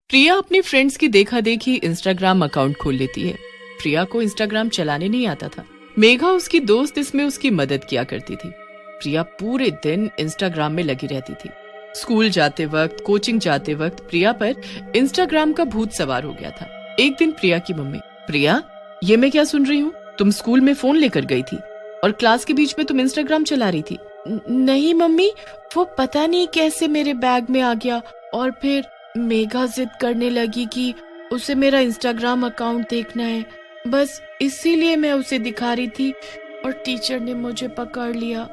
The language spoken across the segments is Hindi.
प्रिया अपनी फ्रेंड्स की देखा देखी इंस्टाग्राम अकाउंट खोल लेती है। प्रिया को इंस्टाग्राम चलाने नहीं आता था। मेघा उसकी दोस्त इसमें उसकी मदद किया करती थी। प्रिया पूरे दिन इंस्टाग्राम में लगी रहती थी। स्कूल जाते वक्त, कोचिंग जाते वक्त प्रिया पर इंस्टाग्राम का भूत सवार हो गया था। एक दिन प्रिया की मम्मी, प्रिया ये मैं क्या सुन रही हूँ, तुम स्कूल में फोन लेकर गई थी और क्लास के बीच में तुम इंस्टाग्राम चला रही थी। नहीं मम्मी, वो पता नहीं कैसे मेरे बैग में आ गया और फिर मेघा जिद करने लगी कि उसे मेरा इंस्टाग्राम अकाउंट देखना है, बस इसीलिए मैं उसे दिखा रही थी और टीचर ने मुझे पकड़ लिया।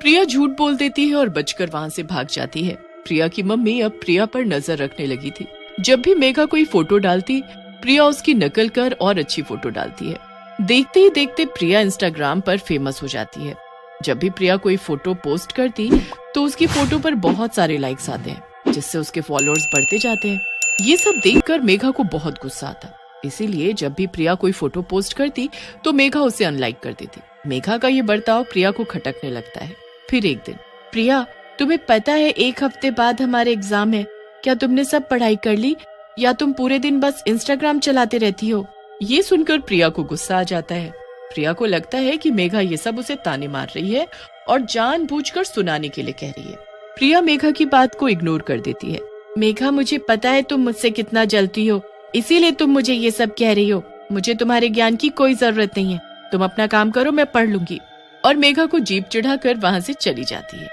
प्रिया झूठ बोल देती है और बचकर वहाँ से भाग जाती है। प्रिया की मम्मी अब प्रिया पर नजर रखने लगी थी। जब भी मेघा कोई फोटो डालती, प्रिया उसकी नकल कर और अच्छी फोटो डालती है। देखते ही देखते प्रिया इंस्टाग्राम पर फेमस हो जाती है। जब भी प्रिया कोई फोटो पोस्ट करती तो उसकी फोटो पर बहुत सारे लाइक्स आते हैं, जिससे उसके फॉलोअर्स बढ़ते जाते हैं। ये सब देखकर मेघा को बहुत गुस्सा आता। इसीलिए जब भी प्रिया कोई फोटो पोस्ट करती तो मेघा उसे अनलाइक कर देती। मेघा का ये बर्ताव प्रिया को खटकने लगता है। फिर एक दिन, प्रिया तुम्हें पता है 1 हफ्ते बाद हमारे एग्जाम है, क्या तुमने सब पढ़ाई कर ली या तुम पूरे दिन बस इंस्टाग्राम चलाते रहती हो? ये सुनकर प्रिया को गुस्सा आ जाता है। प्रिया को लगता है कि मेघा ये सब उसे ताने मार रही है और जानबूझकर सुनाने के लिए कह रही है। प्रिया मेघा की बात को इग्नोर कर देती है। मेघा मुझे पता है तुम मुझसे कितना जलती हो, इसीलिए तुम मुझे ये सब कह रही हो। मुझे तुम्हारे ज्ञान की कोई जरूरत नहीं है, तुम अपना काम करो, मैं पढ़ लूंगी। और मेघा को जीप चढ़ाकर वहाँ से चली जाती है।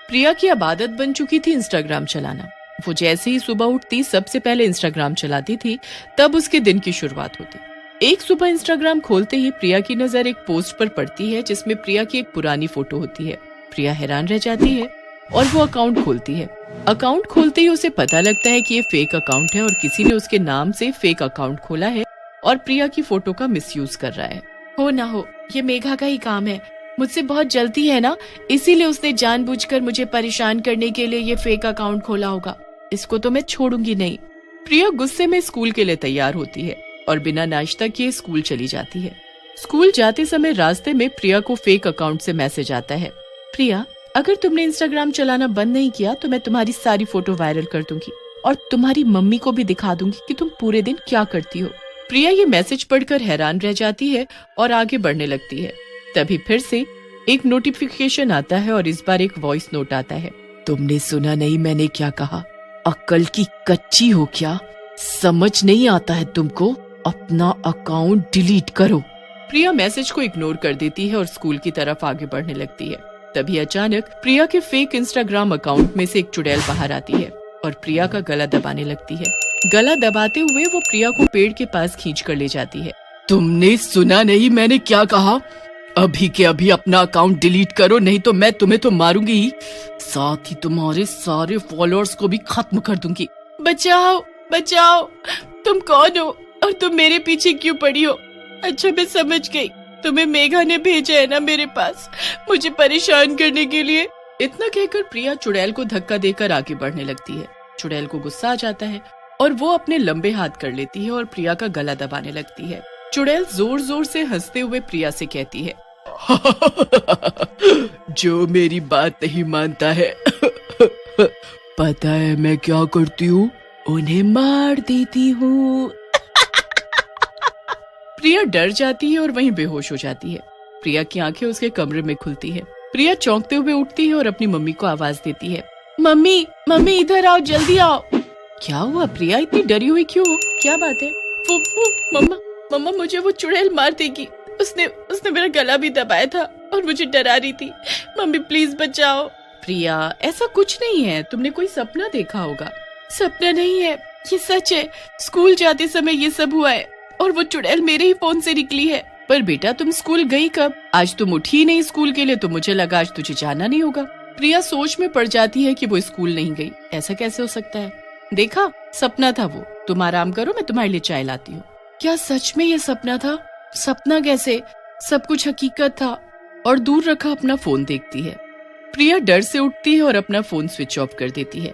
प्रिया की अब आदत बन चुकी थी इंस्टाग्राम चलाना। वो जैसे ही सुबह उठती सबसे पहले इंस्टाग्राम चलाती थी, तब उसके दिन की शुरुआत होती। एक सुबह इंस्टाग्राम खोलते ही प्रिया की नजर एक पोस्ट पर पड़ती है जिसमें प्रिया की एक पुरानी फोटो होती है। प्रिया हैरान रह जाती है और वो अकाउंट खोलती है। अकाउंट खोलते ही उसे पता लगता है कि ये फेक अकाउंट है और किसी ने उसके नाम से फेक अकाउंट खोला है और प्रिया की फोटो का मिसयूज कर रहा है। हो ना हो, ये मेघा का ही काम है, मुझसे बहुत जलती है ना, इसीलिए उसने जानबूझकर मुझे परेशान करने के लिए ये फेक अकाउंट खोला होगा। इसको तो मैं छोड़ूंगी नहीं। प्रिया गुस्से में स्कूल के लिए तैयार होती है और बिना नाश्ता किए स्कूल चली जाती है। स्कूल जाते समय रास्ते में प्रिया को फेक अकाउंट से मैसेज आता है, प्रिया अगर तुमने इंस्टाग्राम चलाना बंद नहीं किया तो मैं तुम्हारी सारी फोटो वायरल कर दूंगी और तुम्हारी मम्मी को भी दिखा दूंगी कि तुम पूरे दिन क्या करती हो। प्रिया ये मैसेज पढ़कर हैरान रह जाती है और आगे बढ़ने लगती है। तभी फिर से एक नोटिफिकेशन आता है और इस बार एक वॉइस नोट आता है, तुमने सुना नहीं मैंने क्या कहा? अक्ल की कच्ची हो क्या? समझ नहीं आता है तुमको? अपना अकाउंट डिलीट करो। प्रिया मैसेज को इग्नोर कर देती है और स्कूल की तरफ आगे बढ़ने लगती है। तभी अचानक प्रिया के फेक इंस्टाग्राम अकाउंट में से एक चुड़ैल बाहर आती है और प्रिया का गला दबाने लगती है। गला दबाते हुए वो प्रिया को पेड़ के पास खींच कर ले जाती है। तुमने सुना नहीं मैंने क्या कहा? अभी के अभी अपना अकाउंट डिलीट करो, नहीं तो मैं तुम्हें तो मारूंगी ही, साथ ही तुम्हारे सारे फॉलोअर्स को भी खत्म कर दूंगी। बचाओ बचाओ, तुम कौन हो और तुम मेरे पीछे क्यों पड़ी हो? अच्छा मैं समझ गई, तुम्हें मेघा ने भेजा है ना मेरे पास, मुझे परेशान करने के लिए। इतना कहकर प्रिया चुड़ैल को धक्का देकर आगे बढ़ने लगती है। चुड़ैल को गुस्सा आ जाता है और वो अपने लंबे हाथ कर लेती है और प्रिया का गला दबाने लगती है। चुड़ैल जोर जोर से हंसते हुए प्रिया से कहती है, जो मेरी बात नहीं मानता है पता है मैं क्या करती हूँ? उन्हें मार देती हूँ। प्रिया डर जाती है और वहीं बेहोश हो जाती है। प्रिया की आंखें उसके कमरे में खुलती है। प्रिया चौंकते हुए उठती है और अपनी मम्मी को आवाज देती है, मम्मी मम्मी इधर आओ, जल्दी आओ। क्या हुआ प्रिया, इतनी डरी हुई क्यों हो? क्या बात है? मम्मा मम्मा मुझे वो चुड़ैल मार देगी, उसने मेरा गला भी दबाया था और मुझे डरा रही थी, मम्मी प्लीज बचाओ। प्रिया ऐसा कुछ नहीं है, तुमने कोई सपना देखा होगा। सपना नहीं है, ये सच है। स्कूल जाते समय ये सब हुआ है और वो चुड़ैल मेरे ही फोन से निकली है। पर बेटा तुम स्कूल गई कब? आज तुम उठी ही नहीं स्कूल के लिए, तो मुझे लगा आज तुझे जाना नहीं होगा। प्रिया सोच में पड़ जाती है कि वो स्कूल नहीं गई, ऐसा कैसे हो सकता है? देखा, सपना था वो, तुम आराम करो, मैं तुम्हारे लिए चाय लाती हूँ। क्या सच में ये सपना था? सपना कैसे? सब कुछ हकीकत था। और दूर रखा अपना फोन देखती है। प्रिया डर से उठती है और अपना फोन स्विच ऑफ कर देती है।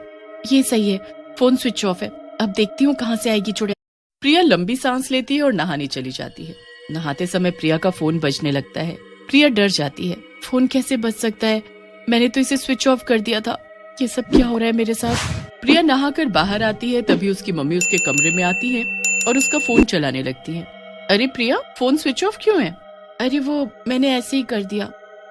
ये सही है, फोन स्विच ऑफ है, अब देखती हूँ कहाँ से आएगी चुड़ैल। प्रिया लंबी सांस लेती है और नहाने चली जाती है। नहाते समय प्रिया का फोन बजने लगता है। प्रिया डर जाती है, फोन कैसे बज सकता है? मैंने तो इसे स्विच ऑफ कर दिया था। ये सब क्या हो रहा है मेरे साथ? प्रिया नहाकर बाहर आती है, तभी उसकी मम्मी उसके कमरे में आती है और उसका फोन चलाने लगती है। अरे प्रिया, फोन स्विच ऑफ क्यों है? अरे वो मैंने ऐसे ही कर दिया।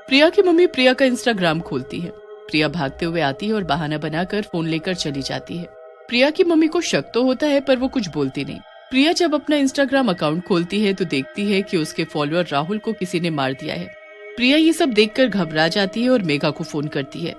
प्रिया की मम्मी प्रिया का इंस्टाग्राम खोलती है। प्रिया भागते हुए आती है और बहाना बनाकर फोन लेकर चली जाती है। प्रिया की मम्मी को शक तो होता है पर वो कुछ बोलती नहीं। प्रिया जब अपना इंस्टाग्राम अकाउंट खोलती है तो देखती है कि उसके फॉलोअर राहुल को किसी ने मार दिया है। प्रिया ये सब देखकर घबरा जाती है और मेघा को फोन करती है।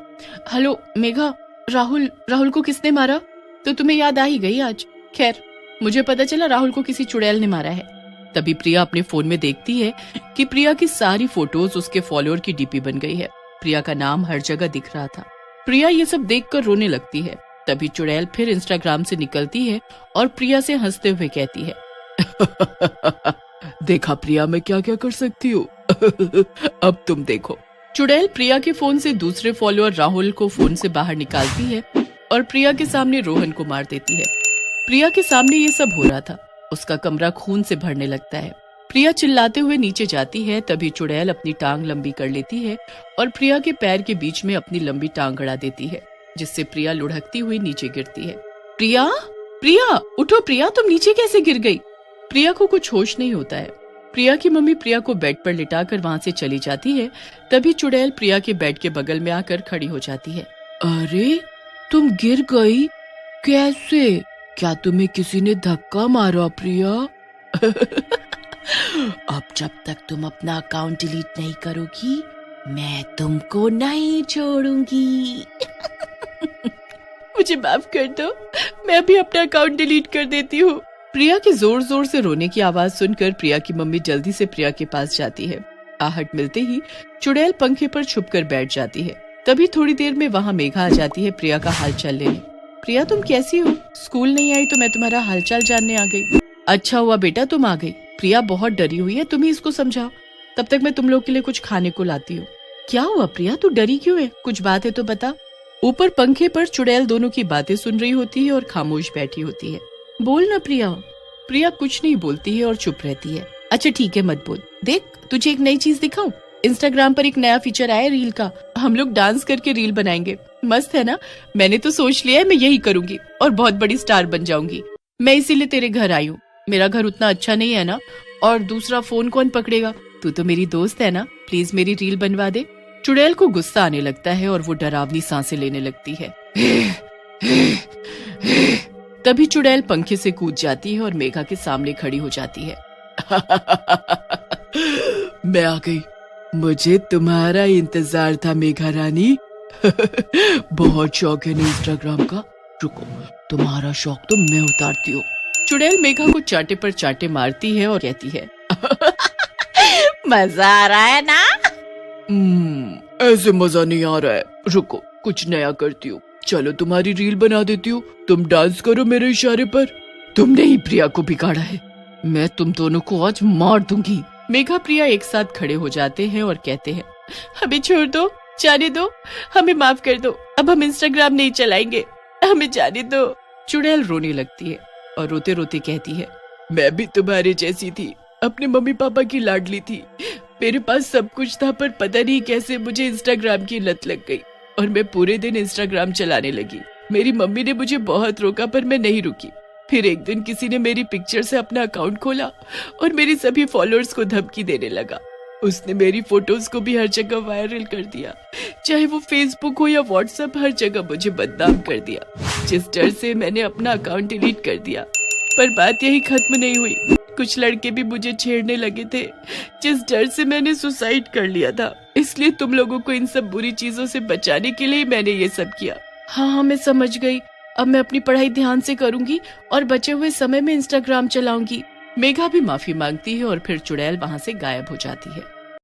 हेलो मेघा, राहुल को किसने मारा? तो तुम्हें याद आ ही गई आज। खैर, मुझे पता चला राहुल को किसी चुड़ैल ने मारा है। तभी प्रिया अपने फोन में देखती है कि प्रिया की सारी फोटोज उसके फॉलोअर की डीपी बन गई है। प्रिया का नाम हर जगह दिख रहा था। प्रिया ये सब देखकर रोने लगती है। तभी चुड़ैल फिर इंस्टाग्राम से निकलती है और प्रिया से हंसते हुए कहती है, देखा प्रिया, मैं क्या क्या कर सकती हूँ। अब तुम देखो। चुड़ैल प्रिया के फोन से दूसरे फॉलोअर राहुल को फोन से बाहर निकालती है और प्रिया के सामने रोहन को मार देती है। प्रिया के सामने ये सब हो रहा था। उसका कमरा खून से भरने लगता है। प्रिया चिल्लाते हुए नीचे जाती है। तभी चुड़ैल अपनी टांग लंबी कर लेती है और प्रिया के पैर के बीच में अपनी लंबी टांग अड़ा देती है, जिससे प्रिया लुढ़कती हुई नीचे गिरती है। प्रिया उठो प्रिया, तुम नीचे कैसे गिर गई? प्रिया को कुछ होश नहीं होता है। प्रिया की मम्मी प्रिया को बेड पर लिटाकर वहाँ से चली जाती है। तभी चुड़ैल प्रिया के बेड के बगल में आकर खड़ी हो जाती है। अरे तुम गिर गई? कैसे? क्या तुम्हें किसी ने धक्का मारा प्रिया? अब जब तक तुम अपना अकाउंट डिलीट नहीं करोगी, मैं तुमको नहीं छोड़ूंगी। मुझे माफ कर दो, मैं भी अपना अकाउंट डिलीट कर देती हूँ। प्रिया के जोर जोर से रोने की आवाज सुनकर प्रिया की मम्मी जल्दी से प्रिया के पास जाती है। आहट मिलते ही चुड़ैल पंखे पर छुपकर बैठ जाती है। तभी थोड़ी देर में वहाँ मेघा आ जाती है प्रिया का हालचाल लेने। प्रिया तुम कैसी हो? स्कूल नहीं आई तो मैं तुम्हारा हालचाल जानने आ गई। अच्छा हुआ बेटा तुम आ गई। प्रिया बहुत डरी हुई है, तुम ही इसको समझाओ, तब तक मैं तुम लोग के लिए कुछ खाने को लाती हूँ। क्या हुआ प्रिया, तू डरी क्यों है? कुछ बात है तो बता। ऊपर पंखे पर चुड़ैल दोनों की बातें सुन रही होती है और खामोश बैठी होती है। बोल ना प्रिया। प्रिया कुछ नहीं बोलती है और चुप रहती है। अच्छा ठीक है, मत बोल। देख तुझे एक नई चीज दिखाऊं। इंस्टाग्राम पर एक नया फीचर आया रील का। हम लोग डांस करके रील बनाएंगे। मस्त है ना? मैंने तो सोच लिया है मैं यही करूंगी और बहुत बड़ी स्टार बन जाऊंगी। मैं इसीलिए तेरे घर आई हूँ। मेरा घर उतना अच्छा नहीं है ना, और दूसरा फोन कौन पकड़ेगा? तू तो मेरी दोस्त है ना, प्लीज मेरी रील बनवा दे। चुड़ैल को गुस्सा आने लगता है और वो डरावनी सांसें लेने लगती है। तभी चुड़ैल पंखे से कूद जाती है और मेघा के सामने खड़ी हो जाती है। मैं आ गई, मुझे तुम्हारा इंतजार था मेघा रानी। बहुत शौक है ना इंस्टाग्राम का, रुको तुम्हारा शौक तो मैं उतारती हूँ। चुड़ैल मेघा को चाटे पर चाटे मारती है और कहती है, मजा आ रहा है ना? ऐसे मजा नहीं आ रहा है, रुको कुछ नया करती हूँ। चलो तुम्हारी रील बना देती हूँ, तुम डांस करो मेरे इशारे पर। तुमने ही प्रिया को बिगाड़ा है, मैं तुम दोनों को आज मार दूंगी। मेघा प्रिया एक साथ खड़े हो जाते हैं और कहते हैं, हमें छोड़ दो, जाने दो, हमें माफ कर दो, अब हम इंस्टाग्राम नहीं चलाएंगे, हमें जाने दो। चुड़ैल रोने लगती है और रोते रोते कहती है, मैं भी तुम्हारे जैसी थी, अपने मम्मी पापा की लाडली थी। मेरे पास सब कुछ था, पर पता नहीं कैसे मुझे इंस्टाग्राम की लत लग गई और मैं पूरे दिन इंस्टाग्राम चलाने लगी। मेरी मम्मी ने मुझे बहुत रोका पर मैं नहीं रुकी। फिर एक दिन किसी ने मेरी पिक्चर से अपना अकाउंट खोला और मेरे सभी फॉलोअर्स को धमकी देने लगा। उसने मेरी फोटोज को भी हर जगह वायरल कर दिया, चाहे वो फेसबुक हो या व्हाट्सएप, हर जगह मुझे बदनाम कर दिया। जिस डर से मैंने अपना अकाउंट डिलीट कर दिया, पर बात यही खत्म नहीं हुई। कुछ लड़के भी मुझे छेड़ने लगे थे, जिस डर से मैंने सुसाइड कर लिया था। इसलिए तुम लोगों को इन सब बुरी चीजों से बचाने के लिए मैंने ये सब किया। हाँ मैं समझ गई, अब मैं अपनी पढ़ाई ध्यान से करूंगी और बचे हुए समय में इंस्टाग्राम चलाऊंगी। मेघा भी माफी मांगती है और फिर चुड़ैल वहाँ से गायब हो जाती है।